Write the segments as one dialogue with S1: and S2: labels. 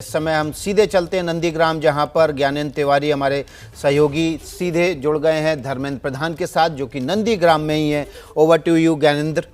S1: इस समय हम सीधे चलते हैं नंदीग्राम, जहां पर ज्ञानेंद्र तिवारी हमारे सहयोगी सीधे जुड़ गए हैं धर्मेंद्र प्रधान के साथ, जो कि नंदीग्राम में ही है। Over to you Gyanendra.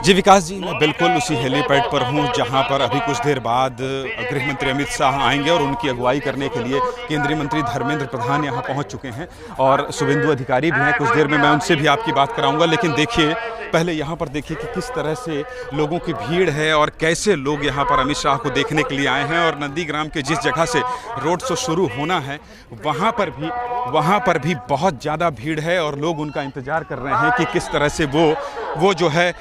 S2: Ji Vikas ji, मैं बिल्कुल उसी हेलीपैड पर हूं जहां पर अभी कुछ देर बाद गृह मंत्री अमित शाह आएंगे और उनकी अगुवाई करने के लिए केंद्रीय मंत्री धर्मेंद्र प्रधान यहां पहुंच चुके हैं और शुभेंदु अधिकारी भी हैं। कुछ देर में मैं उनसे भी आपकी बात कराऊंगा, लेकिन देखिए पहले यहाँ पर देखिए कि किस तरह से लोगों की भीड़ है और कैसे लोग यहाँ पर अमित शाह को देखने के लिए आए हैं। और नंदीग्राम के जिस जगह से रोड शो शुरू होना है वहाँ पर भी बहुत ज़्यादा भीड़ है और लोग उनका इंतज़ार कर रहे हैं कि किस तरह से वो जो है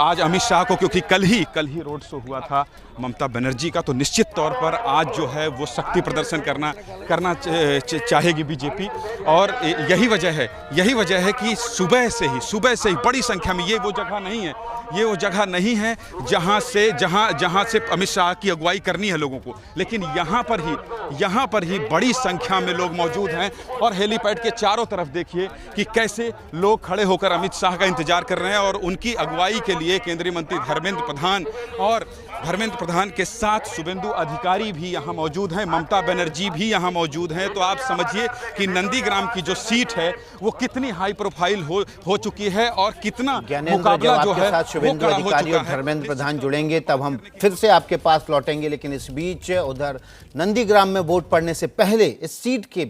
S2: आज अमित शाह को, क्योंकि कल ही रोड शो हुआ था ममता बनर्जी का, तो निश्चित तौर पर आज जो है वो शक्ति प्रदर्शन करना चाहेगी बीजेपी। और यही वजह है कि सुबह से ही बड़ी संख्या में ये वो जगह नहीं है जहाँ से अमित शाह की अगुवाई करनी है लोगों को, लेकिन यहाँ पर ही बड़ी संख्या में लोग मौजूद हैं। और हेलीपैड के चारों तरफ देखिए कि कैसे लोग खड़े होकर अमित शाह का इंतजार कर रहे हैं और उनकी अगुवाई के लिए केंद्रीय मंत्री धर्मेंद्र प्रधान के साथ शुभेंदु अधिकारी भी यहाँ मौजूद हैं, ममता बनर्जी भी यहाँ मौजूद हैं। तो आप समझिए कि नंदीग्राम की जो सीट है वो कितनी हाई प्रोफाइल हो चुकी है और कितना मुकाबला जो है
S1: शुभेंदु अधिकारी और धर्मेंद्र प्रधान जुड़ेंगे तब हम फिर से आपके पास लौटेंगे। लेकिन इस बीच उधर नंदीग्राम में वोट पड़ने से पहले इस सीट के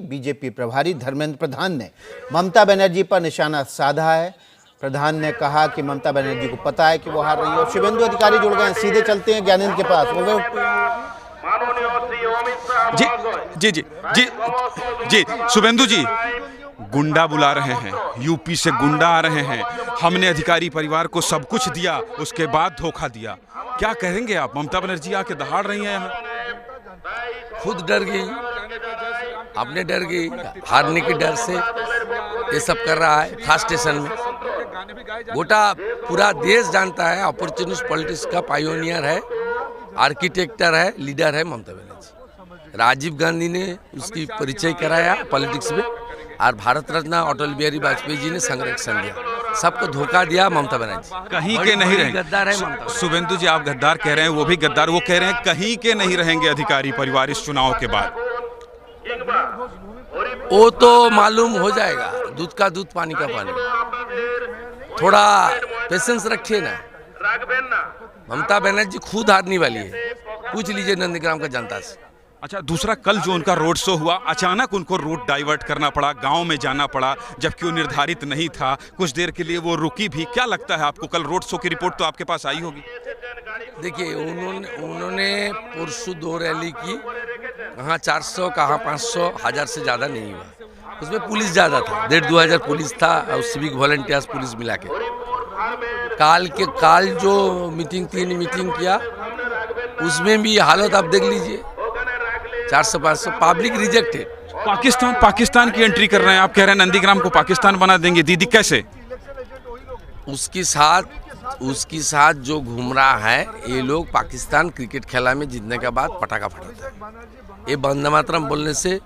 S1: बीजेपी प्रभारी धर्मेंद्र प्रधान ने ममता बनर्जी पर निशाना साधा है। प्रधान ने कहा कि ममता बनर्जी को पता है कि वो हार रही है। और शुभेंदु अधिकारी जुड़ गए हैं, सीधे चलते हैं ज्ञानेंद्र के पास।
S2: जी शुभेंदु जी, गुंडा बुला रहे हैं, यूपी से गुंडा आ रहे हैं, हमने अधिकारी परिवार को सब कुछ दिया, उसके बाद धोखा दिया, क्या कहेंगे आप? ममता बनर्जी आके दहाड़ रही हैं यहाँ।
S3: खुद डर गई, अपने डर गई, हारने के डर से ये सब कर रहा है। खास स्टेशन में गोटा पूरा देश जानता है, अपॉर्चुनिस्ट पॉलिटिक्स का पायोनियर है, आर्किटेक्टर है, लीडर है ममता बनर्जी। राजीव गांधी ने उसकी परिचय कराया पॉलिटिक्स में और भारत रत्न अटल बिहारी वाजपेयी जी ने संरक्षण दिया, सबको धोखा दिया ममता बनर्जी।
S2: कहीं के नहीं रहेंगे,
S3: गद्दार है ममता।
S2: शुभेंदु जी, आप गद्दार कह रहे हैं, वो भी गद्दार। वो कह रहे हैं कहीं के नहीं रहेंगे अधिकारी परिवार इस चुनाव के बाद।
S3: वो तो मालूम हो जाएगा, दूध का दूध पानी का पानी। थोड़ा पेशेंस रखिए ना, ममता बनर्जी खुद हारने वाली है, पूछ लीजिए नंदीग्राम का जनता से।
S2: अच्छा, दूसरा, कल जो उनका रोड शो हुआ, अचानक उनको रूट डाइवर्ट करना पड़ा, गांव में जाना पड़ा, जबकि वो निर्धारित नहीं था। कुछ देर के लिए वो रुकी भी। क्या लगता है आपको? कल रोड शो की रिपोर्ट तो आपके पास आई होगी।
S3: देखिए, उन्होंने परसों 2 रैली की, कहाँ 400 कहाँ 500, 1000 से ज़्यादा नहीं हुआ। उसमें पुलिस ज़्यादा था, 1500 पुलिस था और सिविक वॉलंटियर्स पुलिस मिला के। काल जो तीन मीटिंग किया, उसमें भी हालत आप देख लीजिए, 400-500 पब्लिक रिजेक्टेड।
S2: पाकिस्तान की एंट्री कर रहे हैं, आप कह रहे हैं नंदीग्राम को पाकिस्तान बना देंगे। दीदी कैसे?
S3: उसके साथ जो घूम रहा है, ये लोग पाकिस्तान क्रिकेट खेला में जीतने के बाद पटाखा फटाता है। ये वंदे मातरम बोलने से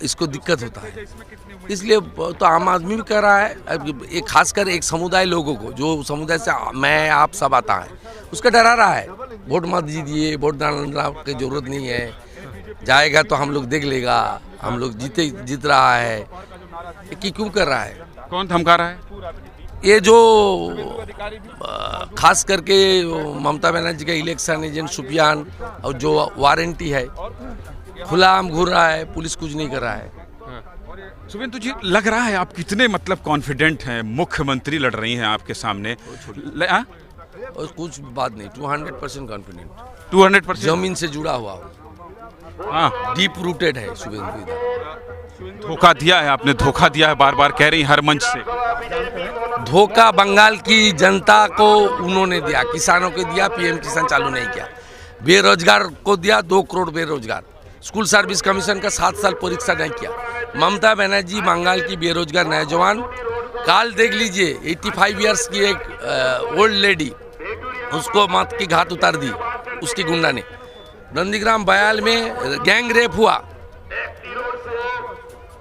S3: इसको दिक्कत होता है, इसलिए तो आम आदमी भी कर रहा है। एक खासकर एक समुदाय लोगों को, जो समुदाय से मैं आप सब आता है, उसका डरा रहा है। वोट मत दीजिए, वोट डालने की जरूरत नहीं है, जाएगा तो हम लोग देख लेगा, हम लोग जीत रहा है। कि क्यों कर रहा है?
S2: कौन धमका रहा है?
S3: ये जो खास करके ममता बनर्जी का इलेक्शन एजेंट सुफियान और जो वारंटी है, खुला आम घूर रहा है, पुलिस कुछ नहीं कर रहा है।
S2: शुभेंदु जी, लग रहा है आप कितने कॉन्फिडेंट हैं, मुख्यमंत्री लड़ रही हैं आपके सामने।
S3: और कुछ बात नहीं, 200% कॉन्फिडेंट,
S2: 200%
S3: जमीन से जुड़ा हुआ हो। हाँ, डीप रूटेड है शुभेंदु।
S2: धोखा दिया है आपने, धोखा दिया है, बार बार कह रही हर मंच से।
S3: धोखा बंगाल की जनता को उन्होंने दिया, किसानों को दिया, पीएम किसान चालू नहीं किया, बेरोजगार को दिया 2 करोड़ बेरोजगार, स्कूल सर्विस कमीशन का 7 साल परीक्षा नहीं किया। ममता बनर्जी बंगाल की बेरोजगार नौजवान, काल देख लीजिए 85 ईयर्स की एक ओल्ड लेडी, उसको मौत की घाट उतार दी उसकी गुंडा ने। नंदीग्राम बयाल में गैंग रेप हुआ,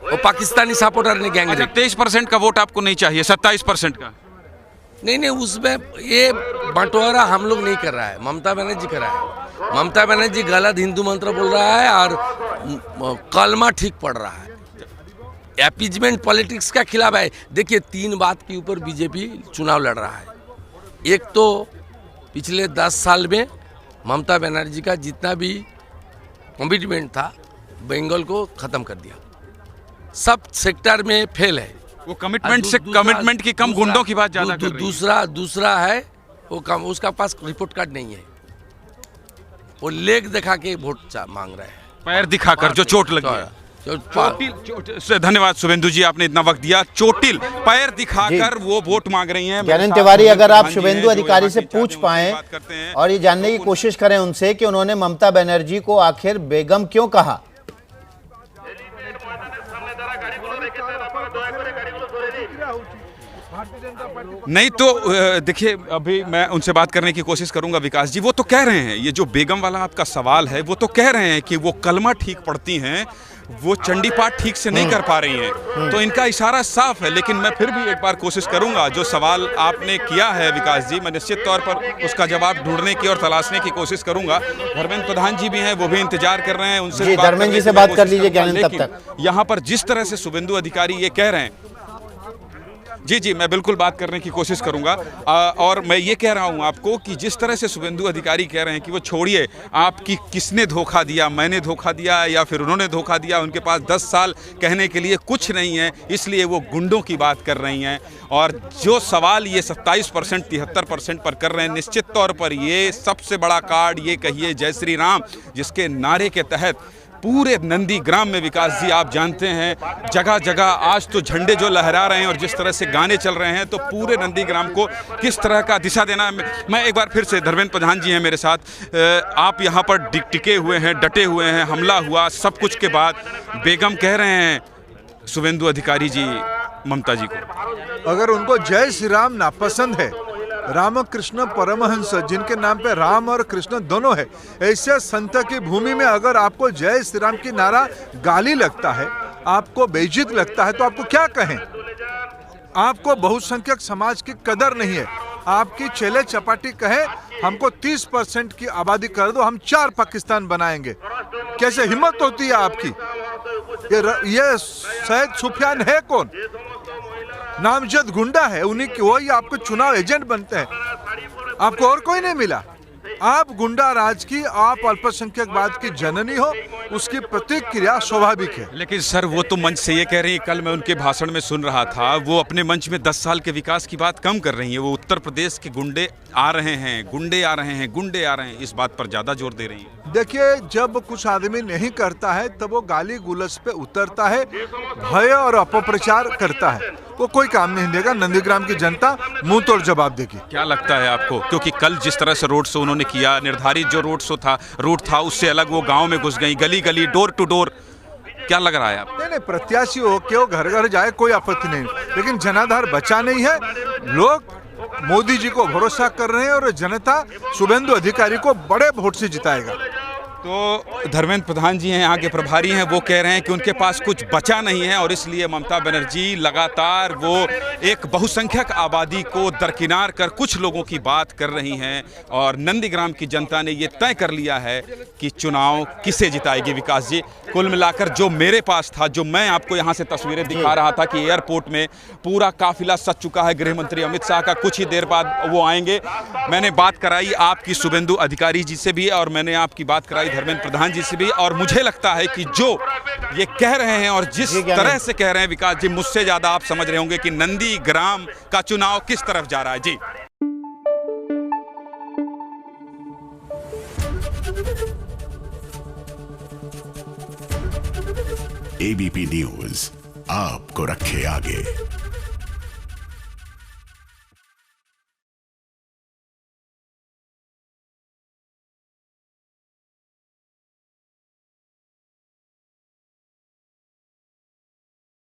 S3: वो पाकिस्तानी सपोर्टर ने गैंग रेप।
S2: 23% का वोट आपको नहीं चाहिए, 27% का।
S3: नहीं, उसमें ये बंटवारा हम लोग नहीं कर रहा है, ममता बनर्जी कर रहा है। ममता बनर्जी गलत हिंदू मंत्र बोल रहा है और कलमा ठीक पड़ रहा है, एपीजमेंट पॉलिटिक्स का खिलाफ है। देखिए 3 बात के ऊपर बीजेपी चुनाव लड़ रहा है। एक तो पिछले 10 साल में ममता बनर्जी का जितना भी कमिटमेंट था बंगाल को खत्म कर दिया, सब सेक्टर में फेल है।
S2: वो कमिटमेंट की कम, गुंडों की बात ज्यादा कर रही है।
S3: दूसरा है वो कम, उसका पास रिपोर्ट कार्ड नहीं है, वो लेग दिखा के वोट मांग रहे हैं,
S2: पैर दिखाकर जो चोट लगी है। धन्यवाद शुभेंदु जी, आपने इतना वक्त दिया। चोटिल पैर दिखाकर वो वोट मांग रही हैं।
S1: ज्ञानेंद्र तिवारी, अगर आप शुभेंदु अधिकारी से पूछ पाए और ये जानने की कोशिश करें उनसे कि उन्होंने ममता बनर्जी को आखिर बेगम क्यों कहा।
S2: नहीं तो देखिए, अभी मैं उनसे बात करने की कोशिश करूंगा। विकास जी, वो तो कह रहे हैं, ये जो बेगम वाला आपका सवाल है, वो तो कह रहे हैं कि वो कलमा ठीक पढ़ती हैं, वो चंडी पाठ ठीक से नहीं कर पा रही हैं, तो इनका इशारा साफ है। लेकिन मैं फिर भी एक बार कोशिश करूंगा, जो सवाल आपने किया है विकास जी, मैं निश्चित तौर पर उसका जवाब ढूंढने की और तलाशने की कोशिश करूंगा। धर्मेंद्र प्रधान जी भी हैं, वो भी इंतजार कर रहे हैं, उनसे
S1: धर्मेंद्र जी से बात कर लीजिए ज्ञानेंद्र तब तक।
S2: यहाँ पर जिस तरह से शुभेंदु अधिकारी ये कह रहे हैं, जी, मैं बिल्कुल बात करने की कोशिश करूंगा। और मैं ये कह रहा हूं आपको कि जिस तरह से शुभेंदु अधिकारी कह रहे हैं कि वो छोड़िए, आपकी किसने धोखा दिया, मैंने धोखा दिया या फिर उन्होंने धोखा दिया, उनके पास 10 साल कहने के लिए कुछ नहीं है, इसलिए वो गुंडों की बात कर रही हैं। और जो सवाल ये 27% 73% पर कर रहे हैं, निश्चित तौर पर ये सबसे बड़ा कार्ड, ये कहिए जय श्री राम, जिसके नारे के तहत पूरे नंदीग्राम में, विकास जी आप जानते हैं, जगह जगह आज तो झंडे जो लहरा रहे हैं और जिस तरह से गाने चल रहे हैं, तो पूरे नंदीग्राम को किस तरह का दिशा देना। मैं एक बार फिर से, धर्मेंद्र प्रधान जी हैं मेरे साथ, आप यहाँ पर टिके हुए हैं, डटे हुए हैं, हमला हुआ, सब कुछ के बाद बेगम कह रहे हैं शुभेंदु अधिकारी जी ममता जी को,
S4: अगर उनको जय श्री राम नापसंद है, रामकृष्ण परमहंस जिनके नाम पे राम और कृष्ण दोनों है, ऐसे संत की भूमि में अगर आपको जय श्री राम की नारा गाली लगता है, आपको बेइज्जत लगता है, तो आपको क्या कहें। आपको बहुसंख्यक समाज की कदर नहीं है। आपकी चेले चपाटी कहे हमको 30% की आबादी कर दो, हम 4 पाकिस्तान बनाएंगे। कैसे हिम्मत होती है आपकी। ये सैयद सुफियान है कौन, नामजद गुंडा है, उन्हीं की वही आपको चुनाव एजेंट बनते हैं, आपको और कोई नहीं मिला। आप गुंडा राज की, आप अल्पसंख्यकवाद की जननी हो, उसकी प्रतिक्रिया स्वाभाविक है।
S2: लेकिन सर वो तो मंच से ये कह रही है, कल मैं उनके भाषण में सुन रहा था, वो अपने मंच में 10 साल के विकास की बात कम कर रही है। वो उत्तर प्रदेश के गुंडे आ रहे हैं, गुंडे आ रहे हैं, गुंडे आ रहे हैं, इस बात पर ज्यादा जोर दे रही है।
S4: देखिए, जब कुछ आदमी नहीं करता है तब वो गाली गुलस पे उतरता है, भय और अपप्रचार करता है, वो कोई काम नहीं देगा। नंदीग्राम की जनता मुंह तोड़ जवाब देगी।
S2: क्या लगता है आपको, क्योंकि कल जिस तरह से रोड शो उन्होंने किया, निर्धारित जो रूट था उससे अलग वो गांव में घुस गई, गली गली, डोर टू डोर, क्या लग रहा है आपको?
S4: नहीं, प्रत्याशी हो के वो घर घर जाए, कोई आपत्ति नहीं, लेकिन जनाधार बचा नहीं है। लोग मोदी जी को भरोसा कर रहे हैं और जनता शुभेंदु अधिकारी को बड़े वोट से जिताएगा।
S2: तो धर्मेंद्र प्रधान जी हैं, यहाँ के प्रभारी हैं, वो कह रहे हैं कि उनके पास कुछ बचा नहीं है और इसलिए ममता बनर्जी लगातार वो एक बहुसंख्यक आबादी को दरकिनार कर कुछ लोगों की बात कर रही हैं। और नंदीग्राम की जनता ने ये तय कर लिया है कि चुनाव किसे जिताएगी। विकास जी, कुल मिलाकर जो मेरे पास था, जो मैं आपको यहाँ से तस्वीरें दिखा रहा था कि एयरपोर्ट में पूरा काफिला सज चुका है, गृह मंत्री अमित शाह का कुछ ही देर बाद वो आएंगे। मैंने बात कराई आपकी शुभेंदु अधिकारी जी से भी और मैंने आपकी बात कराई धर्मेंद्र प्रधान जी से भी, और मुझे लगता है कि जो ये कह रहे हैं और जिस तरह से कह रहे हैं विकास जी, मुझसे ज्यादा आप समझ रहे होंगे कि नंदीग्राम का चुनाव किस तरफ जा रहा है। जी,
S5: एबीपी न्यूज आपको रखे आगे।